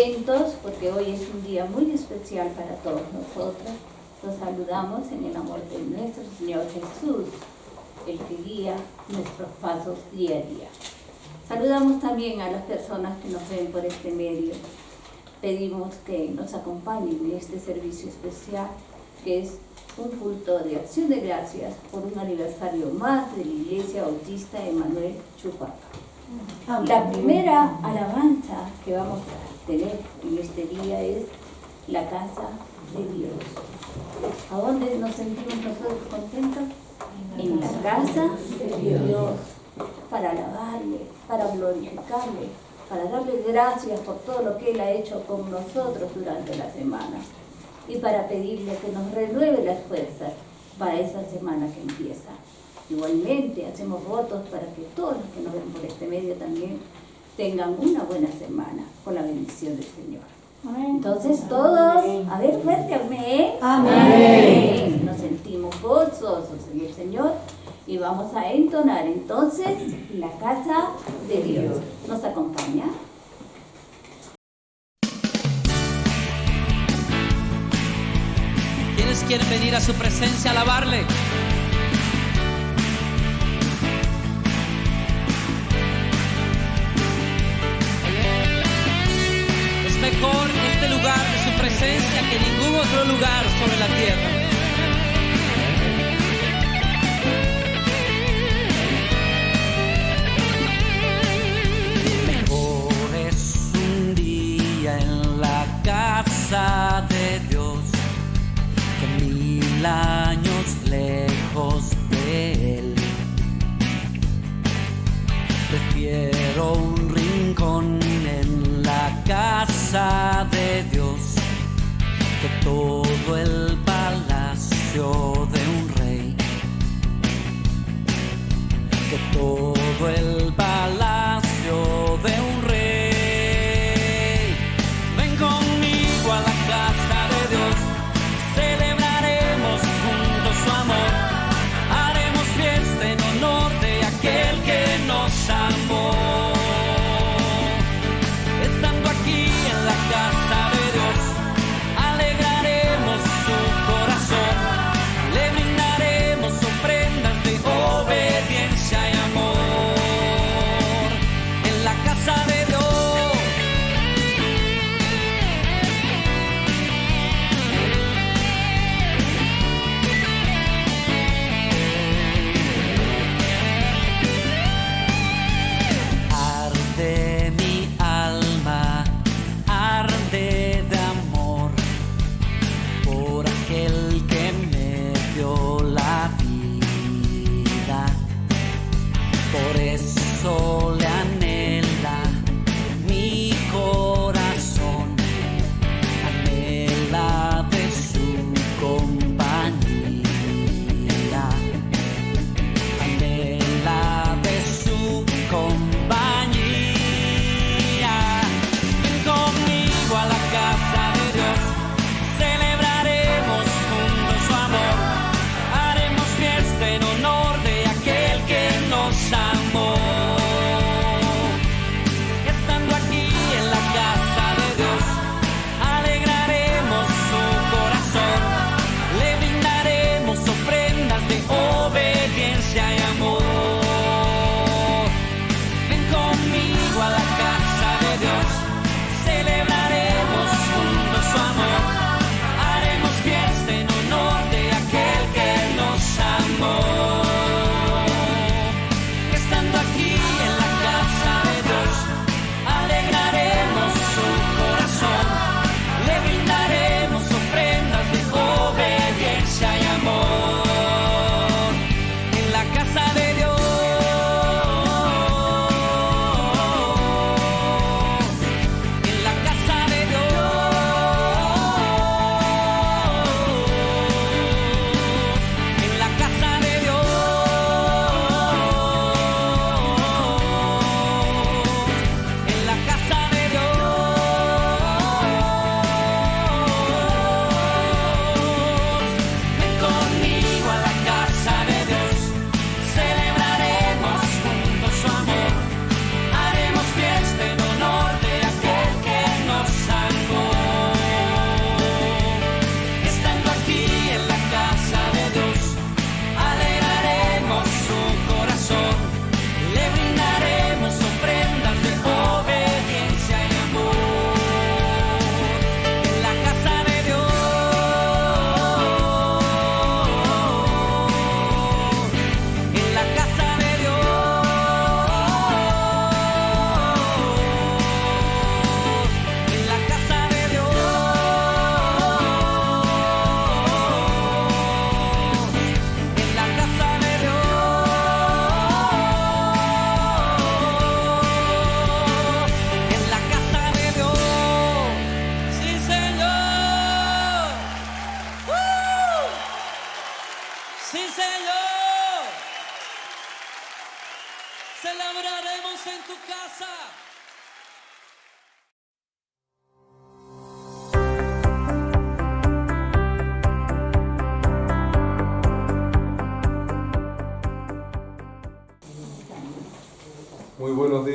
contentos porque hoy es un día muy especial para todos nosotros. Los saludamos en el amor de nuestro Señor Jesús, el que guía nuestros pasos día a día. Saludamos también a las personas que nos ven por este medio. Pedimos que nos acompañen en este servicio especial, que es un culto de acción de gracias por un aniversario más de la Iglesia Bautista Emanuel Chupaca. La primera alabanza que vamos a tener en este día es la casa de Dios. ¿A dónde nos sentimos nosotros contentos? En la casa de Dios, para alabarle, para glorificarle, para darle gracias por todo lo que Él ha hecho con nosotros durante la semana y para pedirle que nos renueve las fuerzas para esa semana que empieza. Igualmente hacemos votos para que todos los que nos ven por este medio también tengan una buena semana con la bendición del Señor. Amén. Entonces todos, a ver, fuerte, amén. Amén. Nos sentimos gozosos en el Señor y vamos a entonar entonces la casa de Dios. ¿Nos acompaña? ¿Quiénes quieren venir a su presencia a alabarle? Es mejor este lugar de su presencia que ningún otro lugar sobre la tierra. Mejor es un día en la casa de Dios que 1000 años lejos de Él. Prefiero un rincón en la casa de Dios que todo el palacio de un rey, que todo el palacio de un rey. Ven conmigo a la casa de Dios, celebraremos juntos su amor, haremos fiesta en honor de aquel que nos amó. Estando aquí en la casa de Dios, alegraremos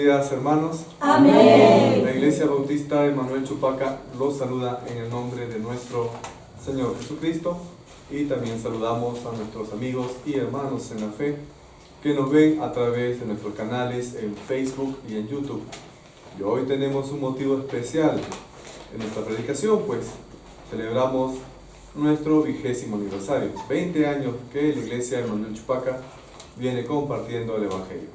días, hermanos. Amén. La Iglesia Bautista Emanuel Chupaca los saluda en el nombre de nuestro Señor Jesucristo, y también saludamos a nuestros amigos y hermanos en la fe que nos ven a través de nuestros canales en Facebook y en YouTube. Y hoy tenemos un motivo especial en nuestra predicación, pues celebramos nuestro 20º aniversario, 20 años que la Iglesia Emanuel Chupaca viene compartiendo el Evangelio.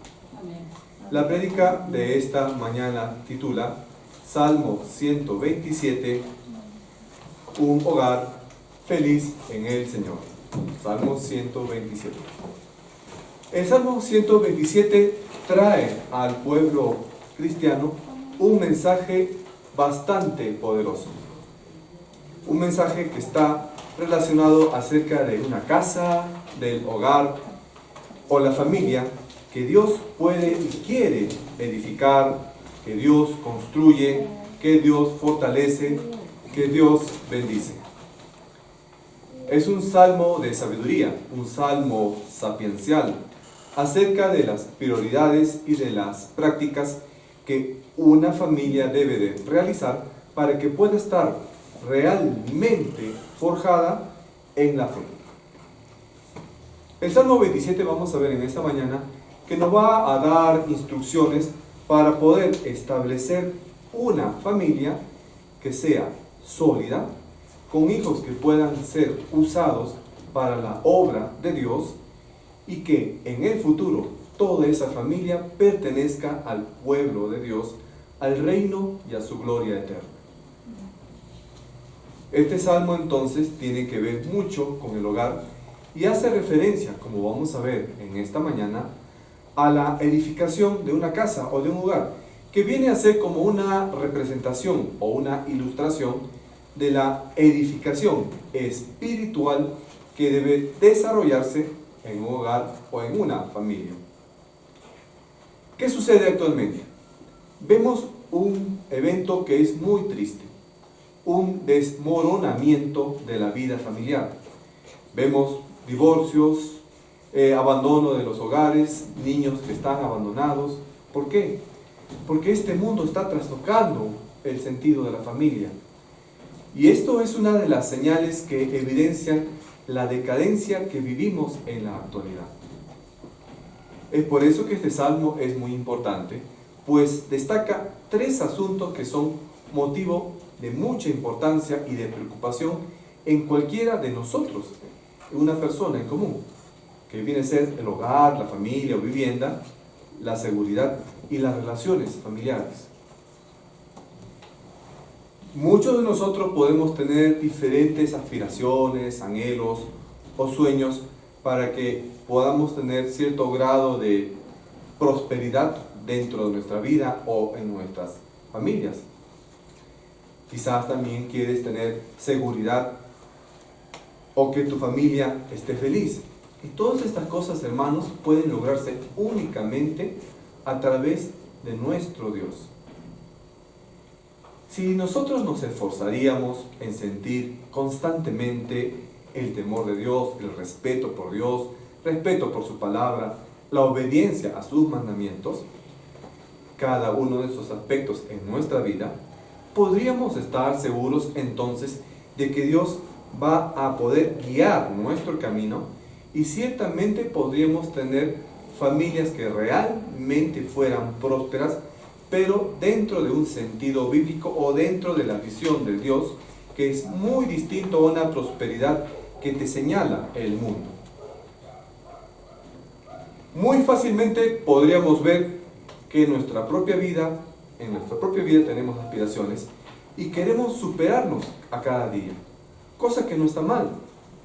La prédica de esta mañana titula Salmo 127, un hogar feliz en el Señor. Salmo 127. El Salmo 127 trae al pueblo cristiano un mensaje bastante poderoso. Un mensaje que está relacionado acerca de una casa, del hogar o la familia que Dios puede y quiere edificar, que Dios construye, que Dios fortalece, que Dios bendice. Es un salmo de sabiduría, un salmo sapiencial, acerca de las prioridades y de las prácticas que una familia debe de realizar para que pueda estar realmente forjada en la fe. El Salmo 27 vamos a ver en esta mañana que nos va a dar instrucciones para poder establecer una familia que sea sólida, con hijos que puedan ser usados para la obra de Dios, y que en el futuro toda esa familia pertenezca al pueblo de Dios, al reino y a su gloria eterna. Este salmo entonces tiene que ver mucho con el hogar y hace referencia, como vamos a ver en esta mañana, a la edificación de una casa o de un hogar, que viene a ser como una representación o una ilustración de la edificación espiritual que debe desarrollarse en un hogar o en una familia. ¿Qué sucede actualmente? Vemos un evento que es muy triste, un desmoronamiento de la vida familiar. Vemos divorcios, abandono de los hogares, niños que están abandonados. ¿Por qué? Porque este mundo está trastocando el sentido de la familia. Y esto es una de las señales que evidencian la decadencia que vivimos en la actualidad. Es por eso que este salmo es muy importante, pues destaca 3 asuntos que son motivo de mucha importancia y de preocupación en cualquiera de nosotros, una persona en común, que viene a ser el hogar, la familia o vivienda, la seguridad y las relaciones familiares. Muchos de nosotros podemos tener diferentes aspiraciones, anhelos o sueños para que podamos tener cierto grado de prosperidad dentro de nuestra vida o en nuestras familias. Quizás también quieres tener seguridad o que tu familia esté feliz. Y todas estas cosas, hermanos, pueden lograrse únicamente a través de nuestro Dios. Si nosotros nos esforzaríamos en sentir constantemente el temor de Dios, el respeto por Dios, respeto por su palabra, la obediencia a sus mandamientos, cada uno de esos aspectos en nuestra vida, podríamos estar seguros entonces de que Dios va a poder guiar nuestro camino, y ciertamente podríamos tener familias que realmente fueran prósperas, pero dentro de un sentido bíblico o dentro de la visión de Dios, que es muy distinto a una prosperidad que te señala el mundo. Muy fácilmente podríamos ver que en nuestra propia vida tenemos aspiraciones y queremos superarnos a cada día, cosa que no está mal.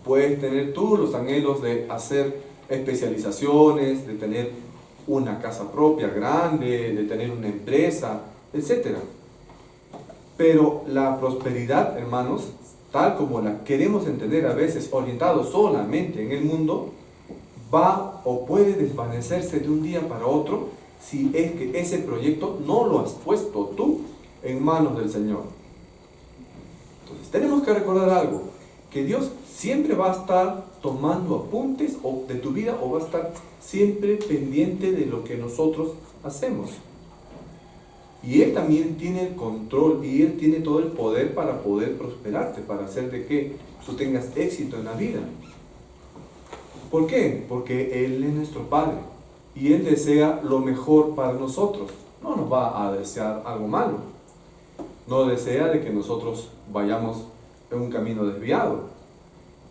Puedes tener tú los anhelos de hacer especializaciones, de tener una casa propia grande, de tener una empresa, etc. Pero la prosperidad, hermanos, tal como la queremos entender a veces, orientado solamente en el mundo, va o puede desvanecerse de un día para otro si es que ese proyecto no lo has puesto tú en manos del Señor. Entonces tenemos que recordar algo, que Dios siempre va a estar tomando apuntes de tu vida, o va a estar siempre pendiente de lo que nosotros hacemos. Y Él también tiene el control y Él tiene todo el poder para poder prosperarte, para hacer de que tú tengas éxito en la vida. ¿Por qué? Porque Él es nuestro Padre y Él desea lo mejor para nosotros. No nos va a desear algo malo. No desea de que nosotros vayamos en un camino desviado.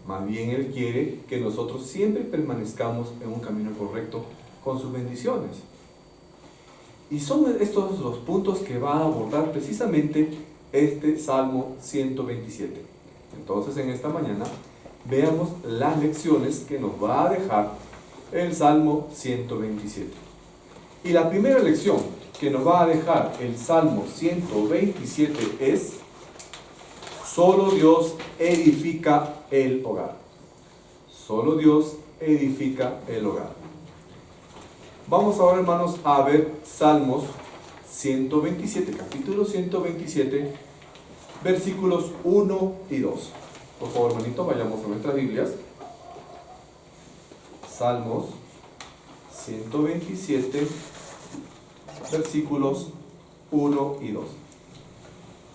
Más bien Él quiere que nosotros siempre permanezcamos en un camino correcto con sus bendiciones. Y son estos los puntos que va a abordar precisamente este Salmo 127. Entonces en esta mañana veamos las lecciones que nos va a dejar el Salmo 127. Y la primera lección que nos va a dejar el Salmo 127 es: solo Dios edifica el hogar. Solo Dios edifica el hogar. Vamos ahora, hermanos, a ver Salmos 127, capítulo 127, versículos 1 y 2. Por favor, hermanito, vayamos a nuestras Biblias. Salmos 127, versículos 1 y 2.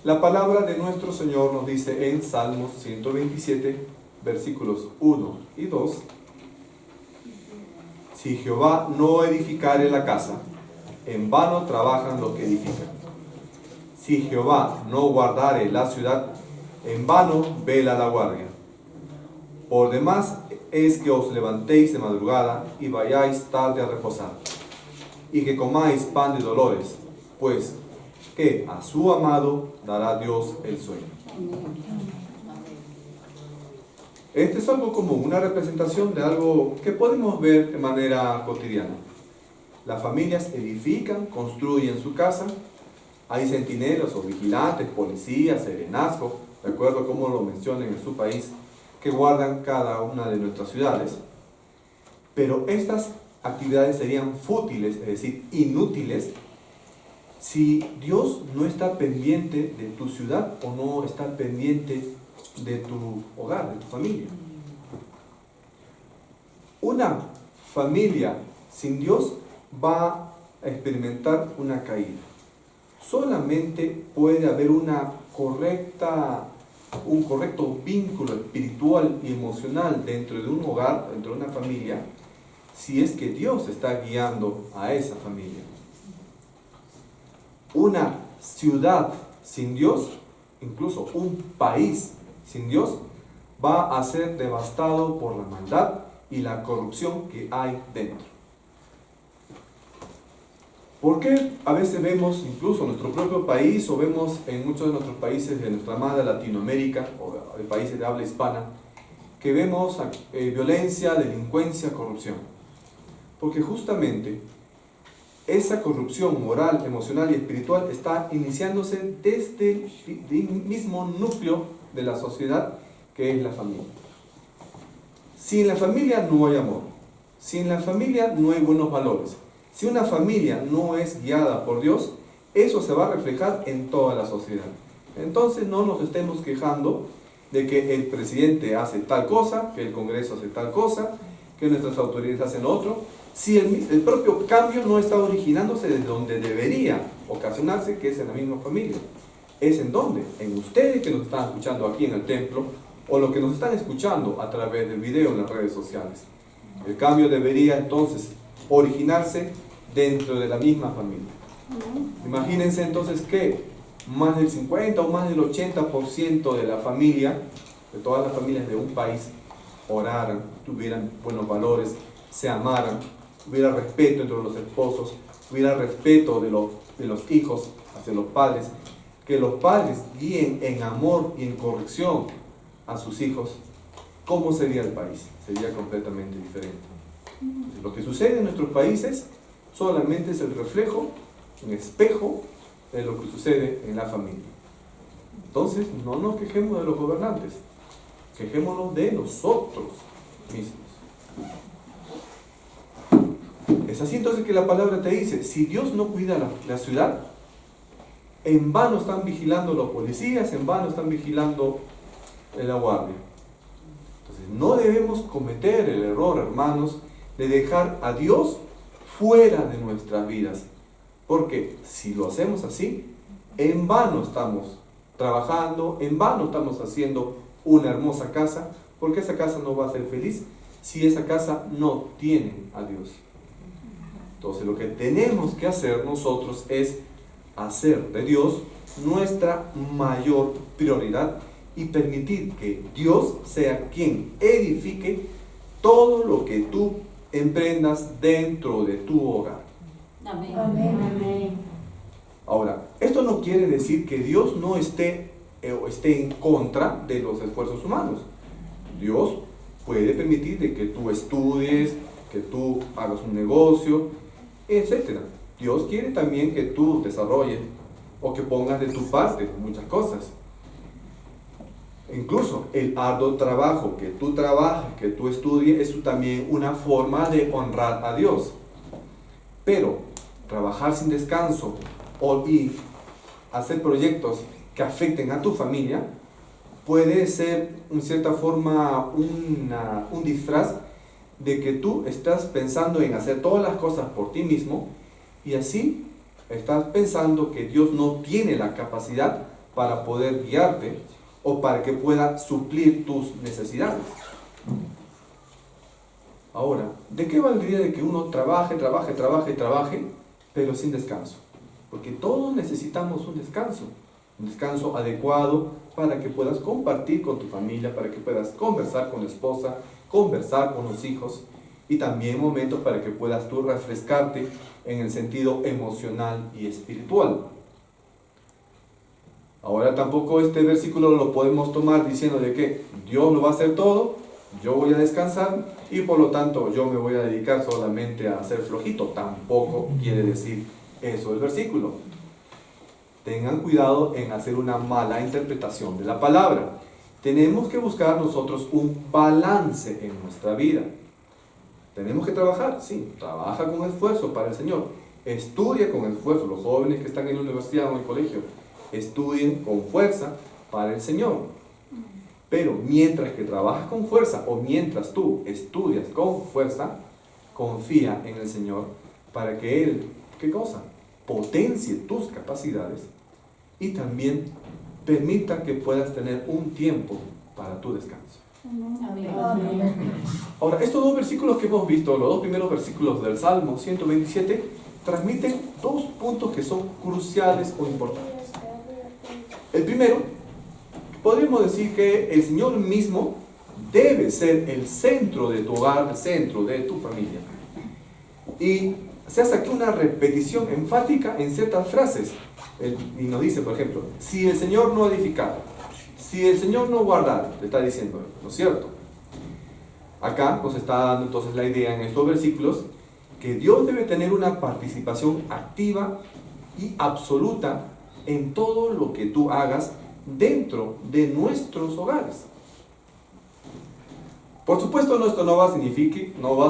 La palabra de nuestro Señor nos dice en Salmos 127, versículos 1 y 2: si Jehová no edificare la casa, en vano trabajan los que edifican. Si Jehová no guardare la ciudad, en vano vela la guardia. Por demás es que os levantéis de madrugada y vayáis tarde a reposar, y que comáis pan de dolores, pues que a su amado dará Dios el sueño. Este es algo común, una representación de algo que podemos ver de manera cotidiana. Las familias edifican, construyen su casa. Hay centinelas o vigilantes, policías, serenazgo, de acuerdo a cómo lo mencionen en su país, que guardan cada una de nuestras ciudades. Pero estas actividades serían fútiles, es decir, inútiles, si Dios no está pendiente de tu ciudad o no está pendiente de tu hogar, de tu familia. Una familia sin Dios va a experimentar una caída. Solamente puede haber un correcto vínculo espiritual y emocional dentro de un hogar, dentro de una familia, si es que Dios está guiando a esa familia. Una ciudad sin Dios, incluso un país sin Dios, va a ser devastado por la maldad y la corrupción que hay dentro. Porque a veces vemos incluso en nuestro propio país, o vemos en muchos de nuestros países de nuestra amada Latinoamérica, o de países de habla hispana, que vemos violencia, delincuencia, corrupción? Porque justamente esa corrupción moral, emocional y espiritual está iniciándose desde el mismo núcleo de la sociedad, que es la familia. Si en la familia no hay amor, si en la familia no hay buenos valores, si una familia no es guiada por Dios, eso se va a reflejar en toda la sociedad. Entonces no nos estemos quejando de que el presidente hace tal cosa, que el Congreso hace tal cosa, que nuestras autoridades hacen otro, si el propio cambio no está originándose de donde debería ocasionarse, que es en la misma familia. ¿Es en dónde? En ustedes que nos están escuchando aquí en el templo, o los que nos están escuchando a través del video en las redes sociales. El cambio debería entonces originarse dentro de la misma familia. Imagínense entonces que más del 50 o más del 80% de la familia, de todas las familias de un país, oraran, tuvieran buenos valores, se amaran, hubiera respeto entre los esposos, hubiera respeto de los hijos hacia los padres, que los padres guíen en amor y en corrección a sus hijos. ¿Cómo sería el país? Sería completamente diferente. Lo que sucede en nuestros países solamente es el reflejo, un espejo de lo que sucede en la familia. Entonces, no nos quejemos de los gobernantes, quejémonos de nosotros mismos. Es así entonces que la palabra te dice, si Dios no cuida la ciudad, en vano están vigilando los policías, en vano están vigilando la guardia. Entonces, no debemos cometer el error, hermanos, de dejar a Dios fuera de nuestras vidas. Porque si lo hacemos así, en vano estamos trabajando, en vano estamos haciendo una hermosa casa, porque esa casa no va a ser feliz si esa casa no tiene a Dios. Entonces lo que tenemos que hacer nosotros es hacer de Dios nuestra mayor prioridad y permitir que Dios sea quien edifique todo lo que tú emprendas dentro de tu hogar. Amén. Amén. Ahora, esto no quiere decir que Dios no esté en contra de los esfuerzos humanos. Dios puede permitir de que tú estudies, que tú hagas un negocio, etc. Dios quiere también que tú desarrolles o que pongas de tu parte muchas cosas. Incluso el arduo trabajo, que tú trabajes, que tú estudies, es también una forma de honrar a Dios. Pero trabajar sin descanso y hacer proyectos que afecten a tu familia puede ser en cierta forma un disfraz de que tú estás pensando en hacer todas las cosas por ti mismo y así estás pensando que Dios no tiene la capacidad para poder guiarte o para que pueda suplir tus necesidades. Ahora, ¿de qué valdría de que uno trabaje, pero sin descanso? Porque todos necesitamos un descanso adecuado para que puedas compartir con tu familia, para que puedas conversar con la esposa, conversar con los hijos y también momentos para que puedas tú refrescarte en el sentido emocional y espiritual. Ahora tampoco este versículo lo podemos tomar diciendo de que Dios lo va a hacer todo, yo voy a descansar y por lo tanto yo me voy a dedicar solamente a ser flojito. Tampoco quiere decir eso el versículo. Tengan cuidado en hacer una mala interpretación de la palabra. Tenemos que buscar nosotros un balance en nuestra vida. Tenemos que trabajar, sí, trabaja con esfuerzo para el Señor. Estudia con esfuerzo. Los jóvenes que están en la universidad o en el colegio, estudien con fuerza para el Señor. Pero mientras que trabajas con fuerza o mientras tú estudias con fuerza, confía en el Señor para que Él, ¿qué cosa? Potencie tus capacidades y también permita que puedas tener un tiempo para tu descanso. Amén. Ahora, estos dos versículos que hemos visto, los dos primeros versículos del Salmo 127, transmiten dos puntos que son cruciales o importantes. El primero, podríamos decir que el Señor mismo debe ser el centro de tu hogar, el centro de tu familia. Y se hace aquí una repetición enfática en ciertas frases. Y nos dice, por ejemplo, si el Señor no edificara, si el Señor no guardara, te está diciendo, ¿no es cierto? Acá nos está dando entonces la idea en estos versículos que Dios debe tener una participación activa y absoluta en todo lo que tú hagas dentro de nuestros hogares. Por supuesto, esto no va a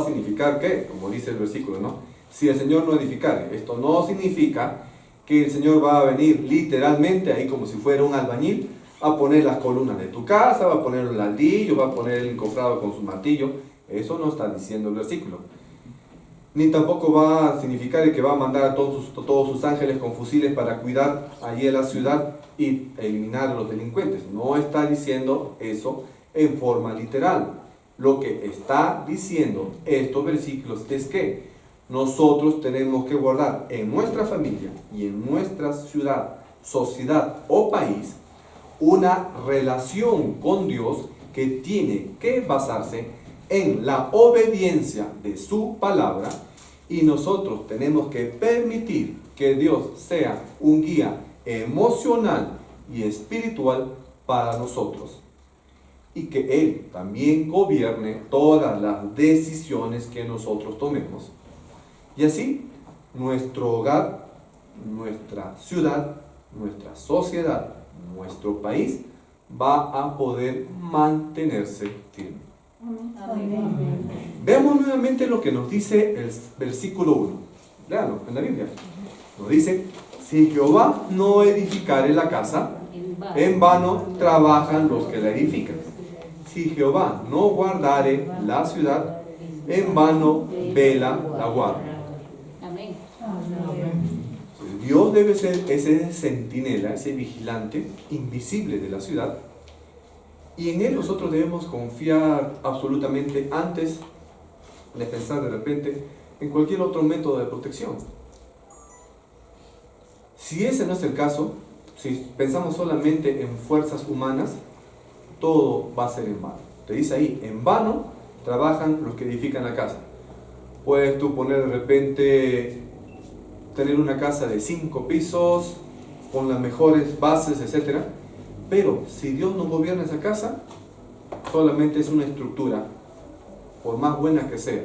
significar que, como dice el versículo, ¿no? Si el Señor no edificare, esto no significa que el Señor va a venir literalmente ahí como si fuera un albañil a poner las columnas de tu casa, va a poner los ladrillos, va a poner el encofrado con su martillo. Eso no está diciendo el versículo. Ni tampoco va a significar que va a mandar a todos sus ángeles con fusiles para cuidar allí en la ciudad y eliminar a los delincuentes. No está diciendo eso en forma literal. Lo que está diciendo estos versículos es que nosotros tenemos que guardar en nuestra familia y en nuestra ciudad, sociedad o país una relación con Dios que tiene que basarse en la obediencia de su palabra, y nosotros tenemos que permitir que Dios sea un guía emocional y espiritual para nosotros y que Él también gobierne todas las decisiones que nosotros tomemos. Y así nuestro hogar, nuestra ciudad, nuestra sociedad, nuestro país va a poder mantenerse firme. Amén. Veamos nuevamente lo que nos dice el versículo 1. Léanlo en la Biblia. Nos dice, si Jehová no edificare la casa, en vano trabajan los que la edifican. Si Jehová no guardare la ciudad, en vano vela la guardia. Amén. Dios debe ser ese centinela, ese vigilante invisible de la ciudad, y en Él nosotros debemos confiar absolutamente antes de pensar de repente en cualquier otro método de protección. Si ese no es el caso, si pensamos solamente en fuerzas humanas, todo va a ser en vano. Te dice ahí, en vano trabajan los que edifican la casa. Puedes tú poner de repente, tener una casa de 5 pisos, con las mejores bases, etc. Pero si Dios no gobierna esa casa, solamente es una estructura, por más buena que sea.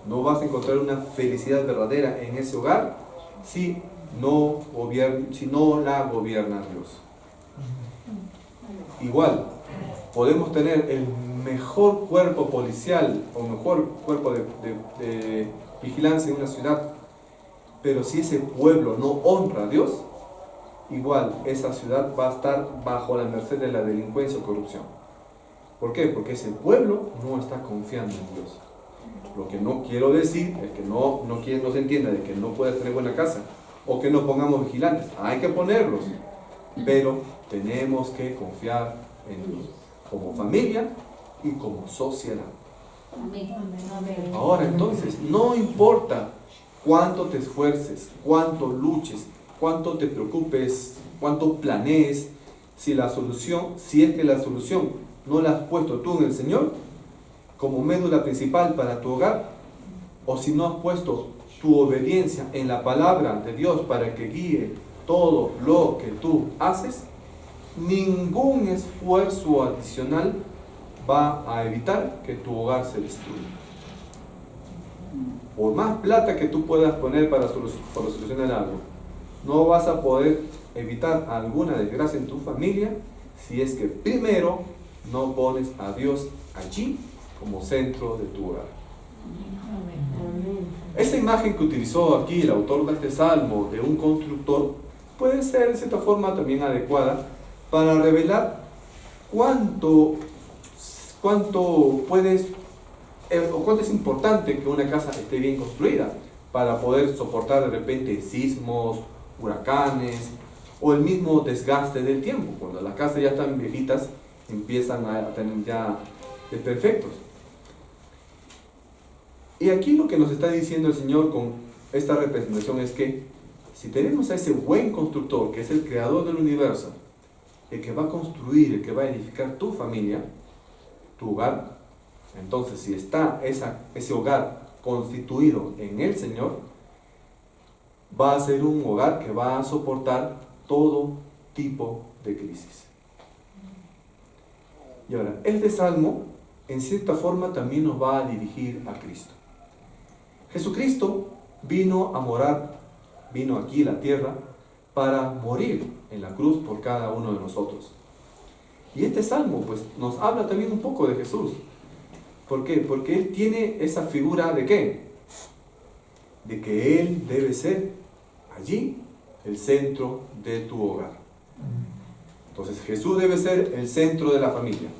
No vas a encontrar una felicidad verdadera en ese hogar si no la gobierna Dios. Igual, podemos tener el mejor cuerpo policial o mejor cuerpo de vigilancia en una ciudad, pero si ese pueblo no honra a Dios, igual esa ciudad va a estar bajo la merced de la delincuencia o corrupción. ¿Por qué? Porque ese pueblo no está confiando en Dios. Lo que no quiero decir es que no se entienda de que no puedas tener buena casa o que no pongamos vigilantes. Hay que ponerlos, pero tenemos que confiar en Dios como familia y como sociedad. Ahora entonces, no importa cuánto te esfuerces, cuánto luches, cuánto te preocupes, cuánto planees, si es que la solución no la has puesto tú en el Señor como médula principal para tu hogar, o si no has puesto tu obediencia en la palabra de Dios para que guíe todo lo que tú haces, ningún esfuerzo adicional va a evitar que tu hogar se destruya. Por más plata que tú puedas poner para solucionar algo, no vas a poder evitar alguna desgracia en tu familia si es que primero no pones a Dios allí como centro de tu hogar. Esa imagen que utilizó aquí el autor de este salmo de un constructor puede ser de cierta forma también adecuada para revelar cuánto es importante que una casa esté bien construida para poder soportar de repente sismos, huracanes o el mismo desgaste del tiempo. Cuando las casas ya están viejitas, empiezan a tener ya desperfectos. Y aquí lo que nos está diciendo el Señor con esta representación es que si tenemos a ese buen constructor, que es el creador del universo, el que va a construir, el que va a edificar tu familia, tu hogar, entonces si está ese hogar constituido en el Señor, va a ser un hogar que va a soportar todo tipo de crisis. Y ahora, este salmo en cierta forma también nos va a dirigir a Cristo. Jesucristo vino aquí a la tierra para morir en la cruz por cada uno de nosotros. Y este salmo pues nos habla también un poco de Jesús. ¿Por qué? Porque Él tiene esa figura de ¿qué? De que Él debe ser allí el centro de tu hogar. Entonces Jesús debe ser el centro de la familia.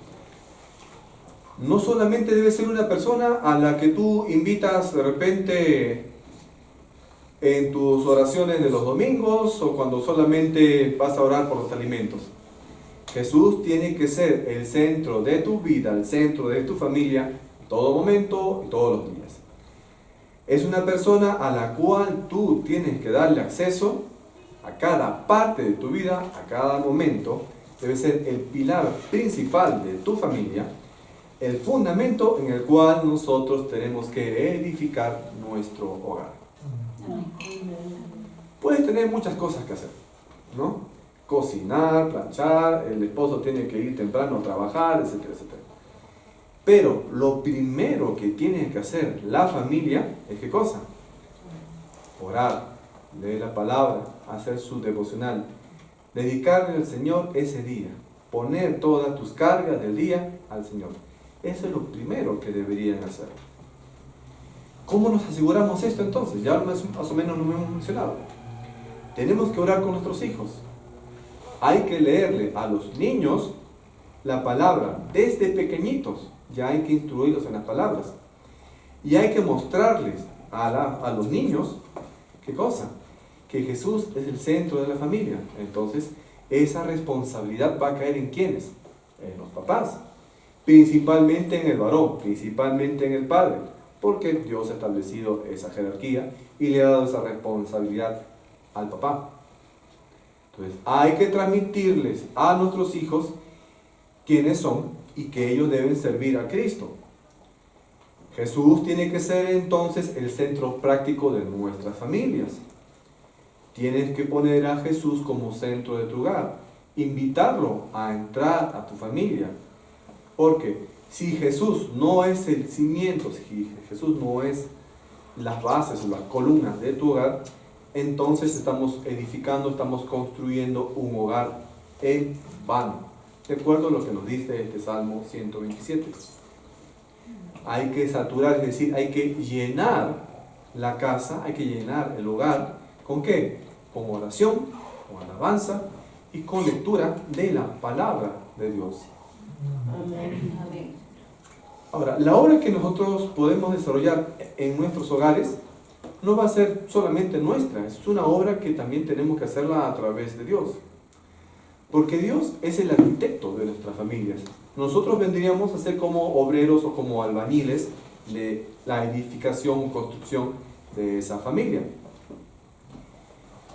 No solamente debe ser una persona a la que tú invitas de repente en tus oraciones de los domingos o cuando solamente vas a orar por los alimentos. Jesús tiene que ser el centro de tu vida, el centro de tu familia, en todo momento y todos los días. Es una persona a la cual tú tienes que darle acceso a cada parte de tu vida, a cada momento. Debe ser el pilar principal de tu familia, el fundamento en el cual nosotros tenemos que edificar nuestro hogar. Puedes tener muchas cosas que hacer, ¿no? Cocinar, planchar, el esposo tiene que ir temprano a trabajar, etcétera, etcétera. Pero lo primero que tiene que hacer la familia es ¿qué cosa? Orar, leer la palabra, hacer su devocional, dedicarle al Señor ese día, poner todas tus cargas del día al Señor. Eso es lo primero que deberían hacer. ¿Cómo nos aseguramos esto entonces? Ya más o menos lo hemos mencionado. Tenemos que orar con nuestros hijos. Hay que leerle a los niños la palabra desde pequeñitos. Ya hay que instruirlos en las palabras. Y hay que mostrarles a los niños, ¿qué cosa? que Jesús es el centro de la familia. Entonces, esa responsabilidad va a caer ¿en quiénes? En los papás. Principalmente en el varón, principalmente en el padre, porque Dios ha establecido esa jerarquía y le ha dado esa responsabilidad al papá. Entonces, hay que transmitirles a nuestros hijos quiénes son y que ellos deben servir a Cristo. Jesús tiene que ser entonces el centro práctico de nuestras familias. Tienes que poner a Jesús como centro de tu hogar, invitarlo a entrar a tu familia. Porque si Jesús no es el cimiento, si Jesús no es las bases o las columnas de tu hogar, entonces estamos edificando, estamos construyendo un hogar en vano. De acuerdo a lo que nos dice este Salmo 127. Hay que saturar, es decir, hay que llenar la casa, hay que llenar el hogar. ¿Con qué? Con oración, con alabanza y con lectura de la palabra de Dios. Amén. Amén. Ahora, la obra que nosotros podemos desarrollar en nuestros hogares no va a ser solamente nuestra, es una obra que también tenemos que hacerla a través de Dios. Porque Dios es el arquitecto de nuestras familias. Nosotros vendríamos a ser como obreros o como albañiles de la edificación o construcción de esa familia.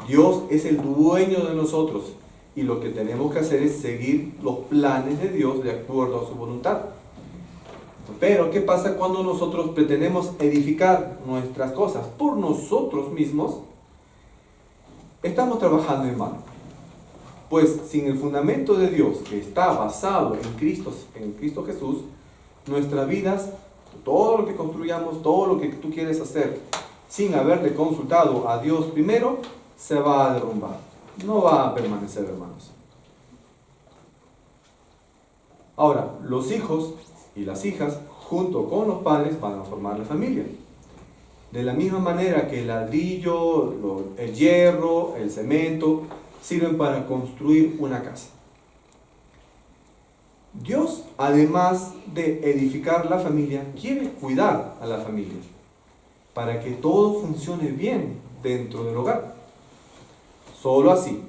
Dios es el dueño de nosotros y lo que tenemos que hacer es seguir los planes de Dios de acuerdo a su voluntad. Pero, ¿qué pasa cuando nosotros pretendemos edificar nuestras cosas por nosotros mismos? Estamos trabajando en vano. Pues sin el fundamento de Dios que está basado en Cristo Jesús, nuestras vidas, todo lo que construyamos, todo lo que tú quieres hacer, sin haberle consultado a Dios primero, se va a derrumbar. No va a permanecer, hermanos. Ahora, los hijos y las hijas, junto con los padres, van a formar la familia. De la misma manera que el ladrillo, el hierro, el cemento, sirven para construir una casa. Dios, además de edificar la familia, quiere cuidar a la familia para que todo funcione bien dentro del hogar. Solo así,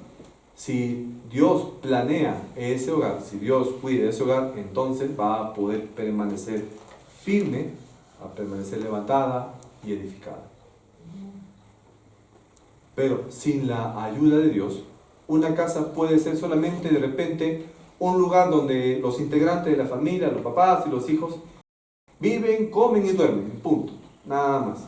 si Dios planea ese hogar, si Dios cuida ese hogar, entonces va a poder permanecer firme, a permanecer levantada y edificada. Pero sin la ayuda de Dios, una casa puede ser solamente de repente un lugar donde los integrantes de la familia, los papás y los hijos, viven, comen y duermen, punto, nada más.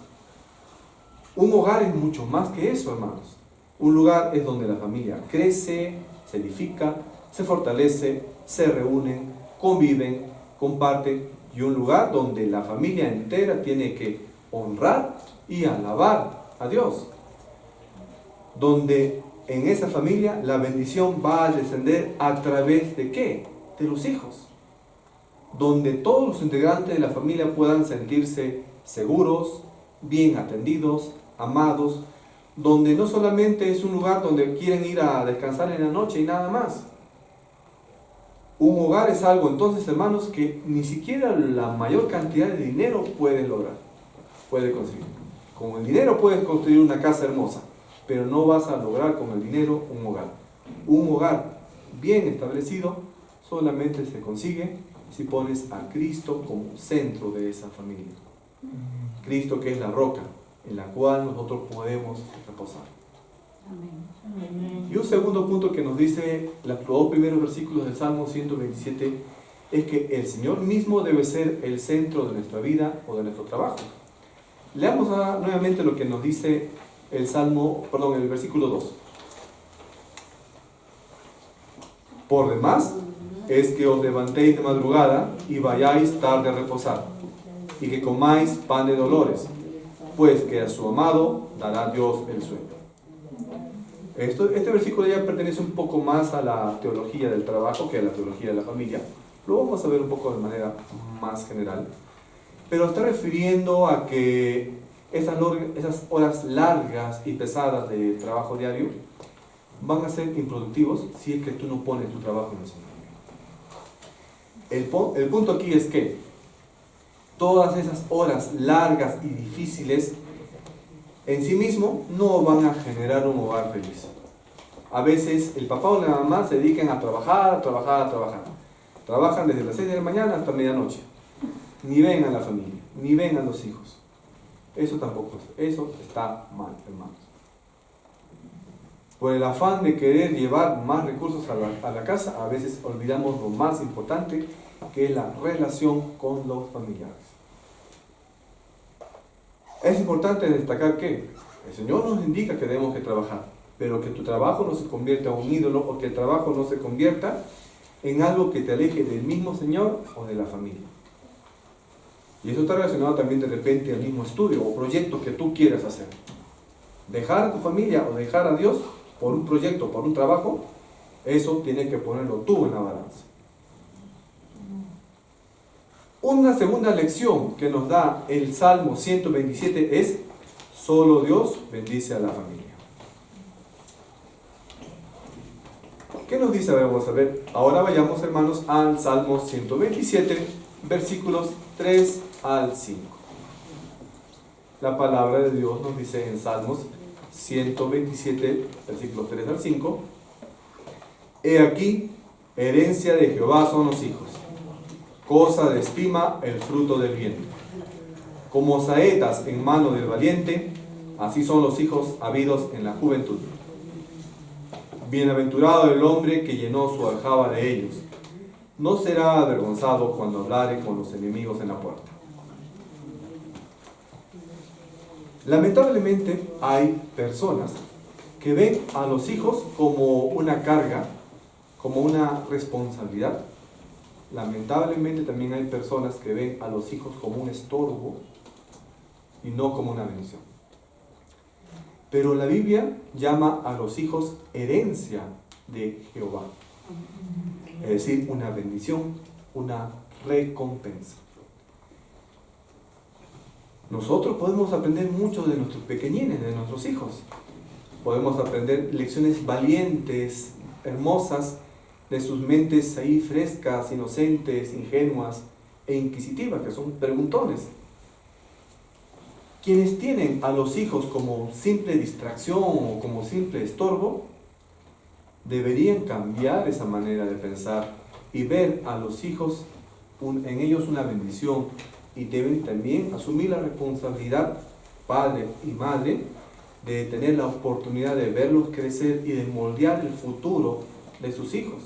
Un hogar es mucho más que eso, hermanos. Un lugar es donde la familia crece, se edifica, se fortalece, se reúnen, conviven, comparten, y un lugar donde la familia entera tiene que honrar y alabar a Dios. Donde en esa familia la bendición va a descender a través de ¿qué? De los hijos. Donde todos los integrantes de la familia puedan sentirse seguros, bien atendidos, amados, donde no solamente es un lugar donde quieren ir a descansar en la noche y nada más. Un hogar es algo, entonces, hermanos, que ni siquiera la mayor cantidad de dinero puedes lograr, puedes conseguir. Con el dinero puedes construir una casa hermosa, pero no vas a lograr con el dinero un hogar. Un hogar bien establecido solamente se consigue si pones a Cristo como centro de esa familia. Cristo, que es la roca en la cual nosotros podemos reposar. Amén. Y un segundo punto que nos dice los dos primeros versículos del Salmo 127 es que el Señor mismo debe ser el centro de nuestra vida o de nuestro trabajo. Leamos nuevamente lo que nos dice el versículo 2. Por demás, es que os levantéis de madrugada y vayáis tarde a reposar, y que comáis pan de dolores, pues que a su amado dará Dios el sueño. Este versículo ya pertenece un poco más a la teología del trabajo que a la teología de la familia. Lo vamos a ver un poco de manera más general. Pero está refiriendo a que esas horas largas y pesadas de trabajo diario van a ser improductivos si es que tú no pones tu trabajo en el Señor. El punto aquí es que todas esas horas largas y difíciles en sí mismo no van a generar un hogar feliz. A veces el papá o la mamá se dedican a trabajar. Trabajan desde las 6 de la mañana hasta medianoche. Ni ven a la familia, ni ven a los hijos. Eso tampoco, eso está mal, hermanos. Por el afán de querer llevar más recursos a la casa, a veces olvidamos lo más importante, que es la relación con los familiares. Es importante destacar que el Señor nos indica que debemos que trabajar, pero que tu trabajo no se convierta en un ídolo, o que el trabajo no se convierta en algo que te aleje del mismo Señor o de la familia. Y eso está relacionado también de repente al mismo estudio o proyecto que tú quieras hacer. Dejar a tu familia o dejar a Dios por un proyecto, por un trabajo, eso tienes que ponerlo tú en la balanza. Una segunda lección que nos da el Salmo 127 es: solo Dios bendice a la familia. ¿Qué nos dice? Vamos a ver. Ahora vayamos, hermanos, al Salmo 127, versículos 3 al 5. La palabra de Dios nos dice en Salmos 127, versículos 3 al 5: He aquí, herencia de Jehová son los hijos, cosa de estima el fruto del vientre. Como saetas en mano del valiente, así son los hijos habidos en la juventud. Bienaventurado el hombre que llenó su aljaba de ellos. No será avergonzado cuando hablare con los enemigos en la puerta. Lamentablemente hay personas que ven a los hijos como una carga, como una responsabilidad. Lamentablemente también hay personas que ven a los hijos como un estorbo y no como una bendición. Pero la Biblia llama a los hijos herencia de Jehová. Es decir, una bendición, una recompensa. Nosotros podemos aprender mucho de nuestros pequeñines, de nuestros hijos. Podemos aprender lecciones valientes, hermosas, de sus mentes ahí frescas, inocentes, ingenuas e inquisitivas, que son preguntones. Quienes tienen a los hijos como simple distracción o como simple estorbo, deberían cambiar esa manera de pensar y ver a los hijos en ellos una bendición, y deben también asumir la responsabilidad, padre y madre, de tener la oportunidad de verlos crecer y de moldear el futuro de sus hijos.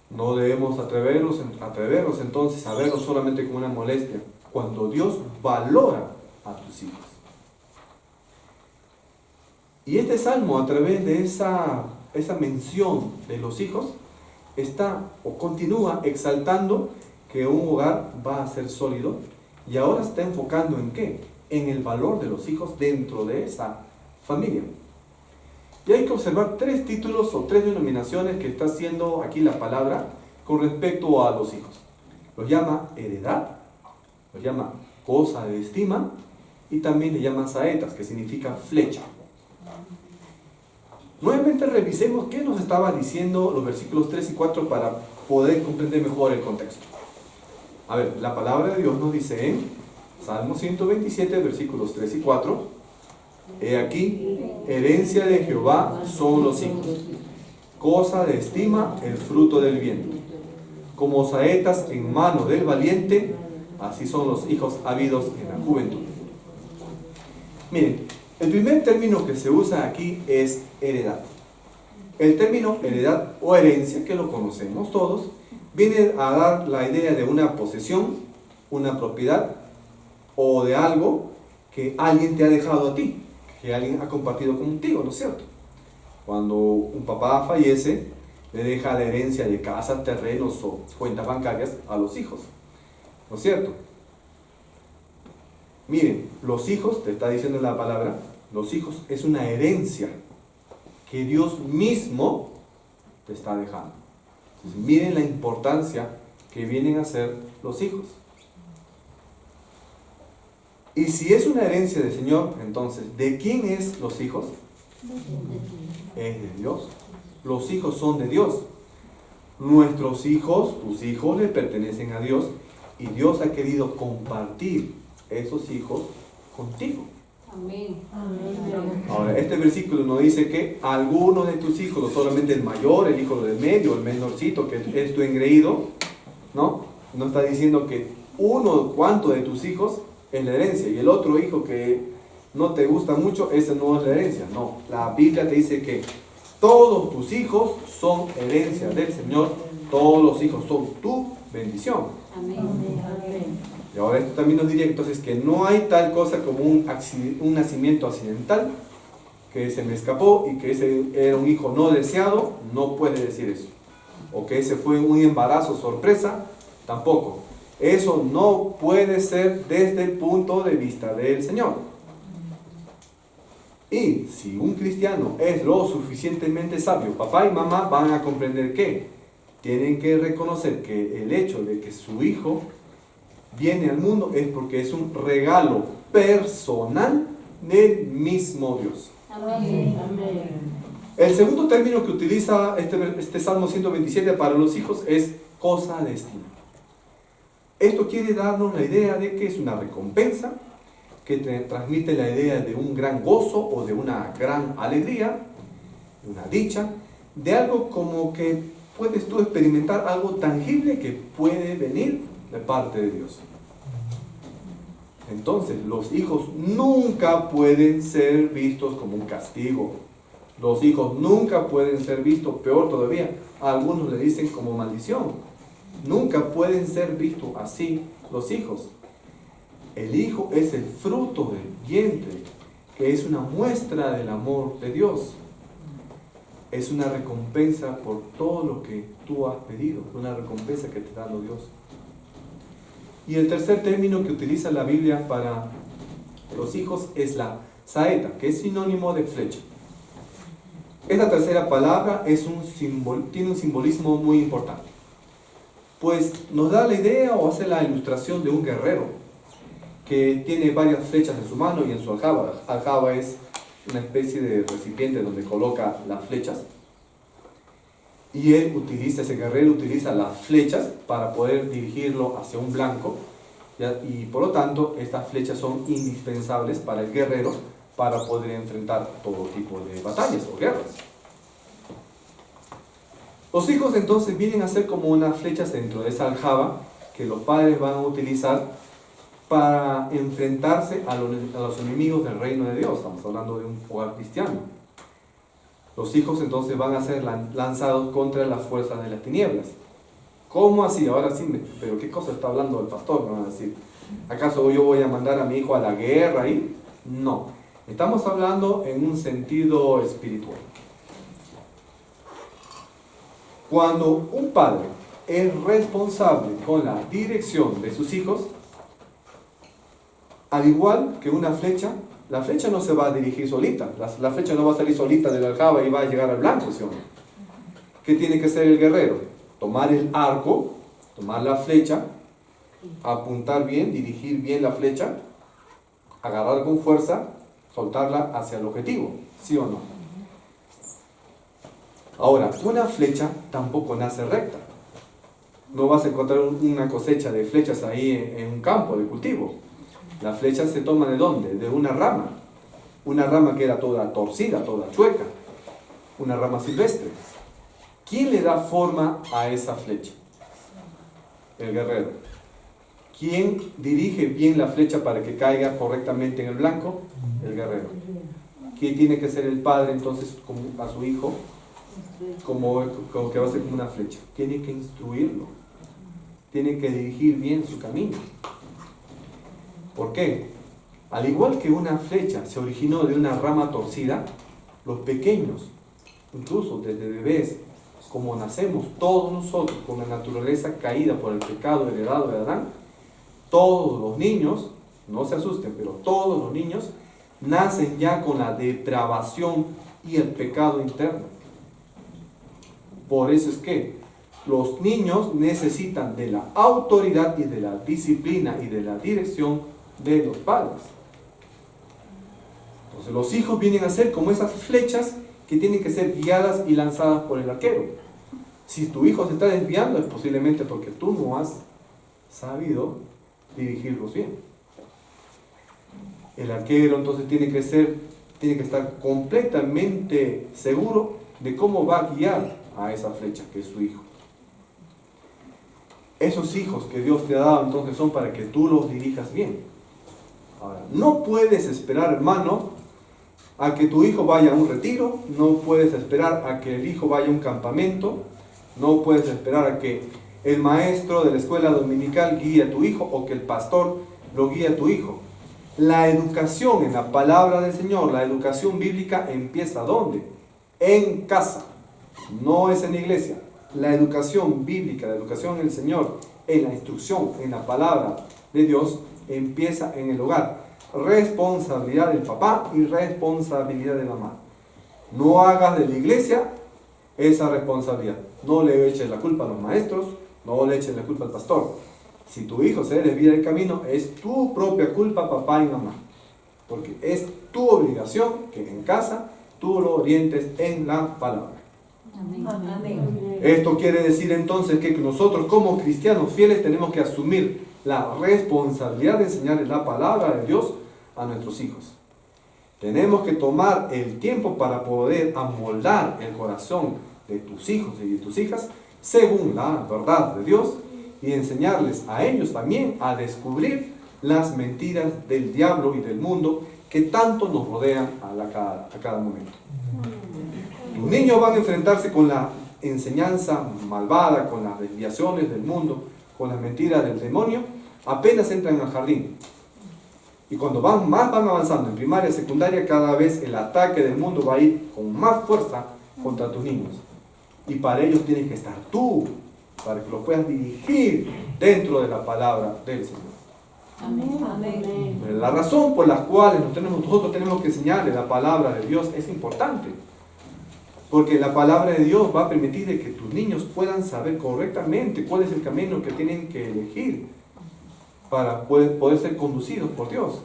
No debemos atrevernos entonces a verlos solamente como una molestia, cuando Dios valora a tus hijos. Y este salmo, a través de esa mención de los hijos, está o continúa exaltando que un hogar va a ser sólido, y ahora está enfocando en ¿qué? En el valor de los hijos dentro de esa familia. Y hay que observar 3 títulos o 3 denominaciones que está haciendo aquí la palabra con respecto a los hijos. Los llama heredad, los llama cosa de estima, y también le llama saetas, que significa flecha. Nuevamente revisemos qué nos estaba diciendo los versículos 3 y 4 para poder comprender mejor el contexto. A ver, la palabra de Dios nos dice en Salmo 127, versículos 3 y 4: He aquí, herencia de Jehová son los hijos, cosa de estima el fruto del vientre. Como saetas en mano del valiente, así son los hijos habidos en la juventud. Miren, el primer término que se usa aquí es heredad. El término heredad o herencia, que lo conocemos todos, viene a dar la idea de una posesión, una propiedad, o de algo que alguien te ha dejado a ti, que alguien ha compartido contigo, ¿no es cierto? Cuando un papá fallece, le deja la herencia de casas, terrenos o cuentas bancarias a los hijos, ¿no es cierto? Miren, los hijos, te está diciendo la palabra, los hijos es una herencia que Dios mismo te está dejando. Entonces, miren la importancia que vienen a ser los hijos. Y si es una herencia del Señor, entonces, ¿de quién es los hijos? Es de Dios. Los hijos son de Dios. Nuestros hijos, tus hijos, le pertenecen a Dios, y Dios ha querido compartir esos hijos contigo. Amén. Ahora, este versículo no dice que algunos de tus hijos, o solamente el mayor, el hijo del medio, el menorcito, que es tu engreído, ¿no? No está diciendo que uno cuanto de tus hijos es la herencia y el otro hijo que no te gusta mucho, ese no es la herencia. No, la Biblia te dice que todos tus hijos son herencia del Señor, todos los hijos son tu bendición. Amén. Y ahora esto también nos diría entonces que no hay tal cosa como un nacimiento accidental, que se me escapó y que ese era un hijo no deseado, no puede decir eso. O que ese fue un embarazo sorpresa, tampoco. Eso no puede ser desde el punto de vista del Señor. Y si un cristiano es lo suficientemente sabio, papá y mamá van a comprender que tienen que reconocer que el hecho de que su hijo viene al mundo es porque es un regalo personal del mismo Dios. Amén. El segundo término que utiliza este Salmo 127 para los hijos es cosa de estima. Esto quiere darnos la idea de que es una recompensa, que te transmite la idea de un gran gozo o de una gran alegría, de una dicha, de algo como que puedes tú experimentar algo tangible que puede venir de parte de Dios. Entonces, los hijos nunca pueden ser vistos como un castigo. Los hijos nunca pueden ser vistos, peor todavía, a algunos le dicen como maldición. Nunca pueden ser vistos así los hijos. El hijo es el fruto del vientre, que es una muestra del amor de Dios. Es una recompensa por todo lo que tú has pedido, una recompensa que te está dando Dios. Y el tercer término que utiliza la Biblia para los hijos es la saeta, que es sinónimo de flecha. Esta tercera palabra tiene un simbolismo muy importante, pues nos da la idea o hace la ilustración de un guerrero que tiene varias flechas en su mano y en su aljaba. Aljaba es una especie de recipiente donde coloca las flechas. Y ese guerrero utiliza las flechas para poder dirigirlo hacia un blanco. Y por lo tanto, estas flechas son indispensables para el guerrero para poder enfrentar todo tipo de batallas o guerras. Los hijos entonces vienen a ser como unas flechas dentro de esa aljaba que los padres van a utilizar para enfrentarse a los enemigos del reino de Dios. Estamos hablando de un hogar cristiano. Los hijos entonces van a ser lanzados contra las fuerzas de las tinieblas. ¿Cómo así? Ahora sí, pero ¿qué cosa está hablando el pastor? Me van a decir, ¿acaso yo voy a mandar a mi hijo a la guerra ahí? No. Estamos hablando en un sentido espiritual. Cuando un padre es responsable con la dirección de sus hijos, al igual que una flecha, la flecha no se va a dirigir solita, la flecha no va a salir solita de la aljaba y va a llegar al blanco, ¿sí o no? ¿Qué tiene que hacer el guerrero? Tomar el arco, tomar la flecha, apuntar bien, dirigir bien la flecha, agarrar con fuerza, soltarla hacia el objetivo, ¿sí o no? Ahora, una flecha tampoco nace recta. No vas a encontrar una cosecha de flechas ahí en un campo de cultivo. La flecha se toma ¿de dónde? De una rama que era toda torcida, toda chueca, una rama silvestre. ¿Quién le da forma a esa flecha? El guerrero. ¿Quién dirige bien la flecha para que caiga correctamente en el blanco? El guerrero. ¿Quién tiene que ser el padre entonces a su hijo? Como que va a ser como una flecha. Tiene que instruirlo. Tiene que dirigir bien su camino. ¿Por qué? Al igual que una flecha se originó de una rama torcida, los pequeños, incluso desde bebés, como nacemos todos nosotros con la naturaleza caída por el pecado heredado de Adán, todos los niños, no se asusten, pero todos los niños nacen ya con la depravación y el pecado interno. Por eso es que los niños necesitan de la autoridad y de la disciplina y de la dirección de los padres. Entonces los hijos vienen a ser como esas flechas que tienen que ser guiadas y lanzadas por el arquero. Si tu hijo se está desviando es posiblemente porque tú no has sabido dirigirlos bien. El arquero entonces tiene que estar completamente seguro de cómo va a guiar a esa flecha que es su hijo. Esos hijos que Dios te ha dado entonces son para que tú los dirijas bien. Ahora, no puedes esperar, hermano, a que tu hijo vaya a un retiro, no puedes esperar a que el hijo vaya a un campamento, no puedes esperar a que el maestro de la escuela dominical guíe a tu hijo o que el pastor lo guíe a tu hijo. La educación en la palabra del Señor, la educación bíblica empieza ¿dónde? En casa, no es en la iglesia. La educación bíblica, la educación en el Señor, en la instrucción, en la palabra de Dios, empieza en el hogar. Responsabilidad del papá y responsabilidad de la mamá. No hagas de la iglesia esa responsabilidad. No le eches la culpa a los maestros, no le eches la culpa al pastor. Si tu hijo se desvía del camino, es tu propia culpa, papá y mamá. Porque es tu obligación que en casa tú lo orientes en la palabra. Amén. Amén. Esto quiere decir entonces que nosotros como cristianos fieles tenemos que asumir la responsabilidad de enseñarles la palabra de Dios a nuestros hijos. Tenemos que tomar el tiempo para poder amoldar el corazón de tus hijos y de tus hijas según la verdad de Dios y enseñarles a ellos también a descubrir las mentiras del diablo y del mundo que tanto nos rodean a cada momento. Tus niños van a enfrentarse con la enseñanza malvada, con las desviaciones del mundo, con las mentiras del demonio, apenas entran al jardín. Y cuando van avanzando en primaria, secundaria, cada vez el ataque del mundo va a ir con más fuerza contra tus niños. Y para ellos tienes que estar tú, para que los puedas dirigir dentro de la palabra del Señor. Amén. Amén. Pero la razón por la cual nosotros tenemos que enseñarle la palabra de Dios es importante. Porque la palabra de Dios va a permitir que tus niños puedan saber correctamente cuál es el camino que tienen que elegir para poder ser conducidos por Dios.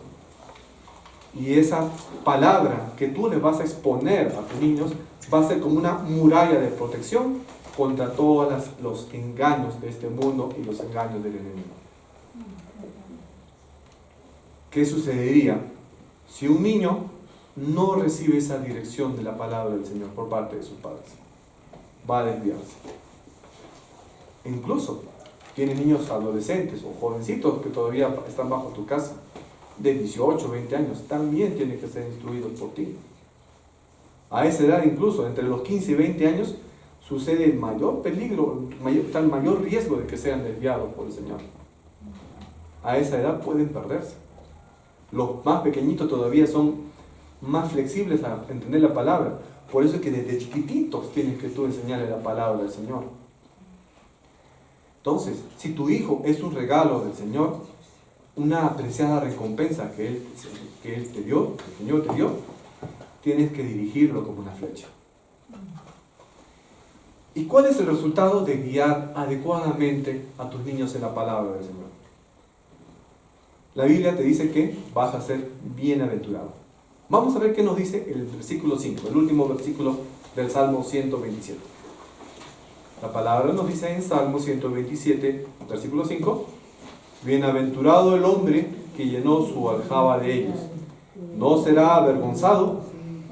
Y esa palabra que tú les vas a exponer a tus niños va a ser como una muralla de protección contra todos los engaños de este mundo y los engaños del enemigo. ¿Qué sucedería si un niño no recibe esa dirección de la palabra del Señor por parte de sus padres? Va a desviarse. Incluso tienes niños adolescentes o jovencitos que todavía están bajo tu casa, de 18, 20 años, también tienen que ser instruidos por ti. A esa edad, incluso entre los 15 y 20 años, sucede el mayor peligro, está el mayor riesgo de que sean desviados por el Señor. A esa edad pueden perderse. Los más pequeñitos todavía son más flexibles a entender la palabra. Por eso es que desde chiquititos tienes que tú enseñarle la palabra del Señor. Entonces, si tu hijo es un regalo del Señor, una apreciada recompensa que Él te dio, el Señor te dio, tienes que dirigirlo como una flecha. ¿Y cuál es el resultado de guiar adecuadamente a tus niños en la palabra del Señor? La Biblia te dice que vas a ser bienaventurado. Vamos a ver qué nos dice el versículo 5, el último versículo del Salmo 127. La palabra nos dice en Salmo 127, versículo 5, bienaventurado el hombre que llenó su aljaba de ellos. No será avergonzado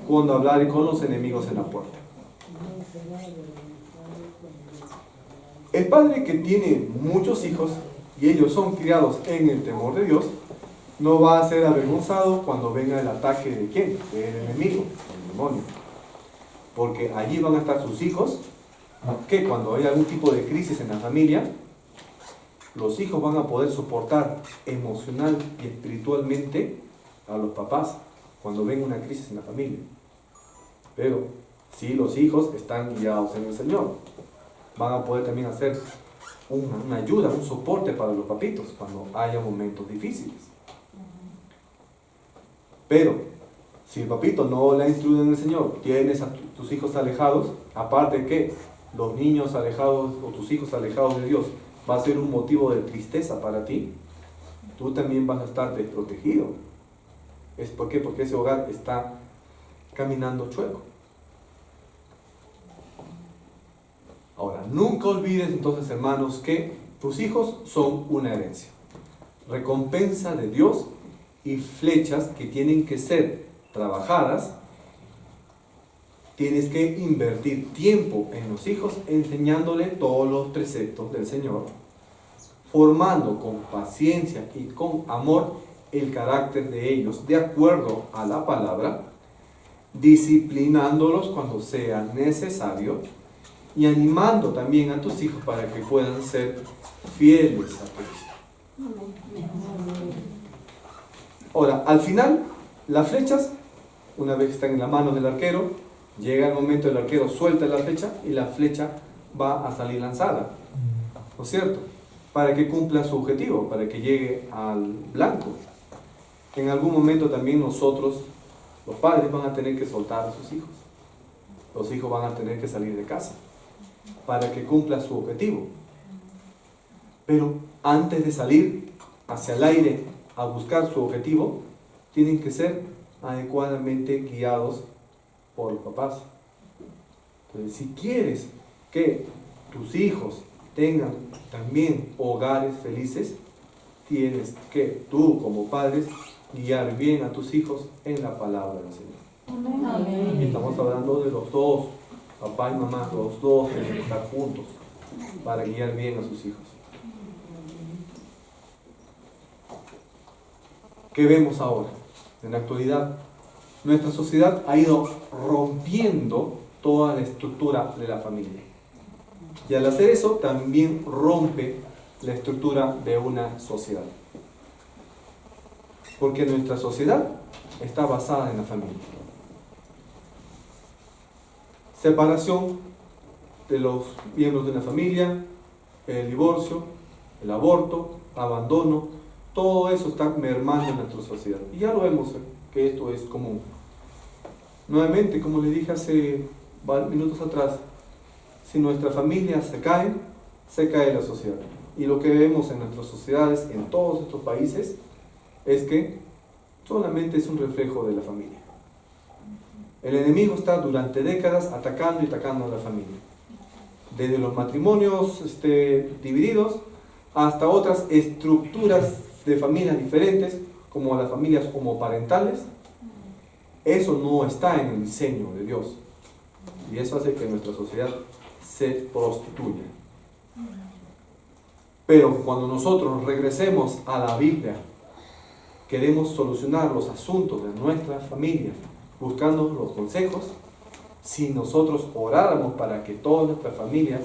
cuando hablare con los enemigos en la puerta. El padre que tiene muchos hijos y ellos son criados en el temor de Dios, no va a ser avergonzado cuando venga el ataque de ¿quién? Del enemigo, del demonio. Porque allí van a estar sus hijos, que cuando haya algún tipo de crisis en la familia, los hijos van a poder soportar emocional y espiritualmente a los papás cuando venga una crisis en la familia. Pero si los hijos están guiados en el Señor, van a poder también hacer una ayuda, un soporte para los papitos cuando haya momentos difíciles. Pero si el papito no le ha instruido en el Señor, tienes a tus hijos alejados, aparte de que los niños alejados o tus hijos alejados de Dios va a ser un motivo de tristeza para ti, tú también vas a estar desprotegido. ¿Por qué? Porque ese hogar está caminando chueco. Ahora, nunca olvides entonces, hermanos, que tus hijos son una herencia, recompensa de Dios y flechas que tienen que ser trabajadas. Tienes que invertir tiempo en los hijos, enseñándole todos los preceptos del Señor, formando con paciencia y con amor el carácter de ellos de acuerdo a la palabra, disciplinándolos cuando sea necesario y animando también a tus hijos para que puedan ser fieles a Cristo. Ahora, al final, las flechas, una vez que están en las manos del arquero, llega el momento, el arquero suelta la flecha y la flecha va a salir lanzada, ¿no es cierto? Para que cumpla su objetivo, para que llegue al blanco. En algún momento también nosotros, los padres, van a tener que soltar a sus hijos. Los hijos van a tener que salir de casa para que cumpla su objetivo. Pero antes de salir hacia el aire a buscar su objetivo, tienen que ser adecuadamente guiados por los papás. Entonces, si quieres que tus hijos tengan también hogares felices, tienes que tú como padres guiar bien a tus hijos en la palabra del Señor. Amén. Y estamos hablando de los dos, papá y mamá, los dos tienen que estar juntos para guiar bien a sus hijos. ¿Qué vemos ahora? En la actualidad, nuestra sociedad ha ido rompiendo toda la estructura de la familia. Y al hacer eso, también rompe la estructura de una sociedad. Porque nuestra sociedad está basada en la familia. Separación de los miembros de una familia, el divorcio, el aborto, abandono, todo eso está mermando en nuestra sociedad. Y ya lo vemos que esto es común. Nuevamente, como les dije hace varios minutos atrás, si nuestra familia se cae la sociedad. Y lo que vemos en nuestras sociedades, en todos estos países, es que solamente es un reflejo de la familia. El enemigo está durante décadas atacando y atacando a la familia. Desde los matrimonios divididos hasta otras estructuras de familias diferentes, como las familias homoparentales. Eso no está en el diseño de Dios. Y eso hace que nuestra sociedad se prostituya. Pero cuando nosotros regresemos a la Biblia, queremos solucionar los asuntos de nuestras familias, buscando los consejos, si nosotros oráramos para que todas nuestras familias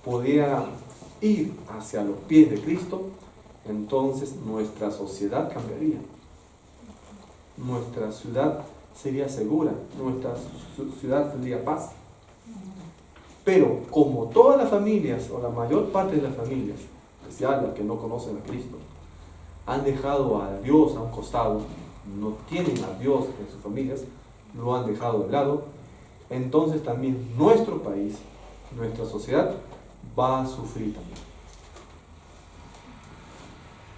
pudieran ir hacia los pies de Cristo, entonces nuestra sociedad cambiaría. Nuestra ciudad sería segura, nuestra ciudad tendría paz. Pero como todas las familias, o la mayor parte de las familias, especial las que no conocen a Cristo, han dejado a Dios a un costado, no tienen a Dios en sus familias, lo han dejado de lado, entonces también nuestro país, nuestra sociedad, va a sufrir también.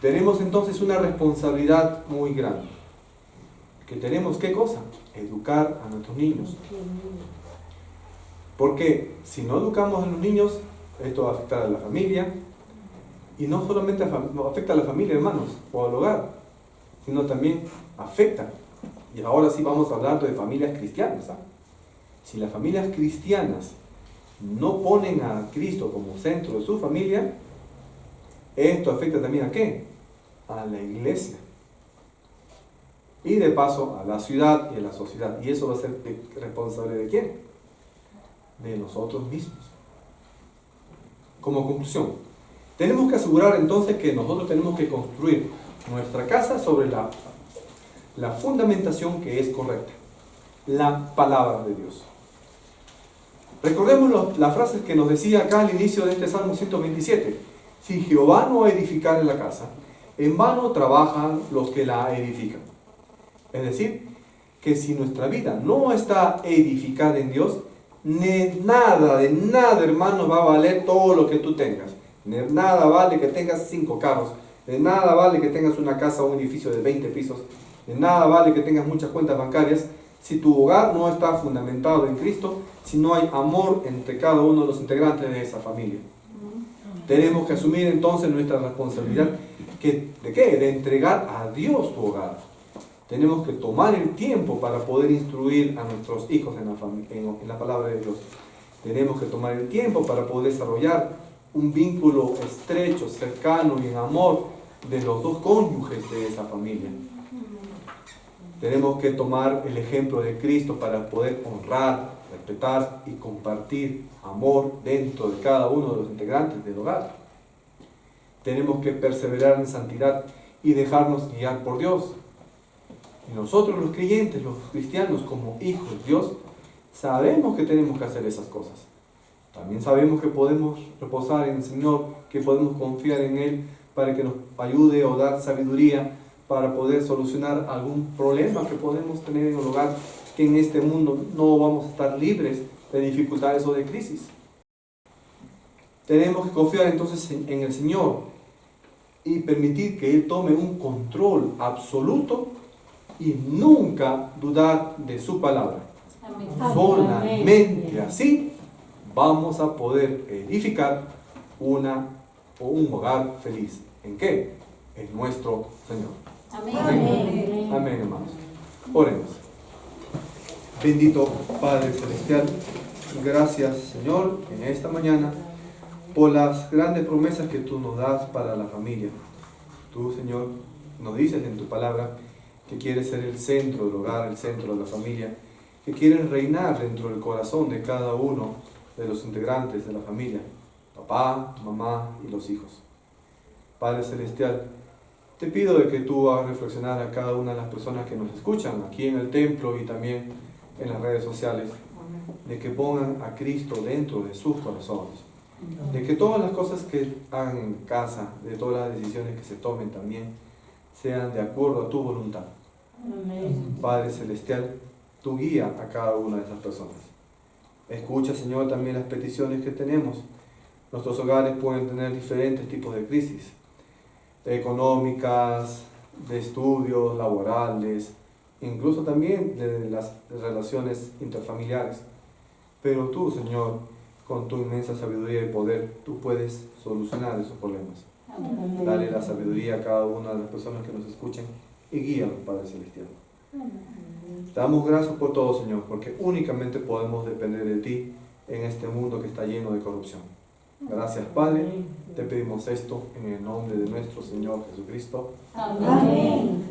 Tenemos entonces una responsabilidad muy grande. Que tenemos, ¿qué cosa? Educar a nuestros niños. Porque si no educamos a los niños, esto va a afectar a la familia. Y no solamente afecta a la familia, hermanos, o al hogar, sino también afecta. Y ahora sí vamos a hablar de familias cristianas. Si las familias cristianas no ponen a Cristo como centro de su familia, esto afecta también ¿a qué? A la iglesia. Y de paso a la ciudad y a la sociedad. ¿Y eso va a ser responsable de quién? De nosotros mismos. Como conclusión, tenemos que asegurar entonces que nosotros tenemos que construir nuestra casa sobre la fundamentación que es correcta. La palabra de Dios. Recordemos las frases que nos decía acá al inicio de este Salmo 127. Si Jehová no edificare la casa, en vano trabajan los que la edifican. Es decir, que si nuestra vida no está edificada en Dios, de nada, hermanos, va a valer todo lo que tú tengas. De nada vale que tengas 5 carros, de nada vale que tengas una casa o un edificio de 20 pisos, de nada vale que tengas muchas cuentas bancarias, si tu hogar no está fundamentado en Cristo, si no hay amor entre cada uno de los integrantes de esa familia. Tenemos que asumir entonces nuestra responsabilidad. ¿De qué? De entregar a Dios tu hogar. Tenemos que tomar el tiempo para poder instruir a nuestros hijos en la palabra de Dios. Tenemos que tomar el tiempo para poder desarrollar un vínculo estrecho, cercano y en amor de los dos cónyuges de esa familia. Tenemos que tomar el ejemplo de Cristo para poder honrar, respetar y compartir amor dentro de cada uno de los integrantes del hogar. Tenemos que perseverar en santidad y dejarnos guiar por Dios. Y nosotros los creyentes, los cristianos, como hijos de Dios, sabemos que tenemos que hacer esas cosas. También sabemos que podemos reposar en el Señor, que podemos confiar en Él para que nos ayude o dar sabiduría para poder solucionar algún problema que podemos tener en el hogar, que en este mundo no vamos a estar libres de dificultades o de crisis. Tenemos que confiar entonces en el Señor y permitir que Él tome un control absoluto y nunca dudar de su palabra. Amén. Solamente así vamos a poder edificar un hogar feliz. ¿En qué? En nuestro Señor. Amén. Amén. Amén, hermanos. Oremos. Bendito Padre Celestial, gracias, Señor, en esta mañana por las grandes promesas que tú nos das para la familia. Tú, Señor, nos dices en tu palabra que quieres ser el centro del hogar, el centro de la familia, que quieres reinar dentro del corazón de cada uno de los integrantes de la familia, papá, mamá y los hijos. Padre Celestial, te pido de que tú hagas reflexionar a cada una de las personas que nos escuchan aquí en el templo y también en las redes sociales, de que pongan a Cristo dentro de sus corazones, de que todas las cosas que hagan en casa, de todas las decisiones que se tomen también, sean de acuerdo a tu voluntad. Amén. Padre Celestial, tú guía a cada una de esas personas. Escucha, Señor, también las peticiones que tenemos. Nuestros hogares pueden tener diferentes tipos de crisis, económicas, de estudios, laborales, incluso también de las relaciones interfamiliares. Pero tú, Señor, con tu inmensa sabiduría y poder, tú puedes solucionar esos problemas. Amén. Dale la sabiduría a cada una de las personas que nos escuchen y guíanos, Padre Celestial. Te damos gracias por todo, Señor, porque únicamente podemos depender de ti en este mundo que está lleno de corrupción. Gracias, Padre. Te pedimos esto en el nombre de nuestro Señor Jesucristo. Amén.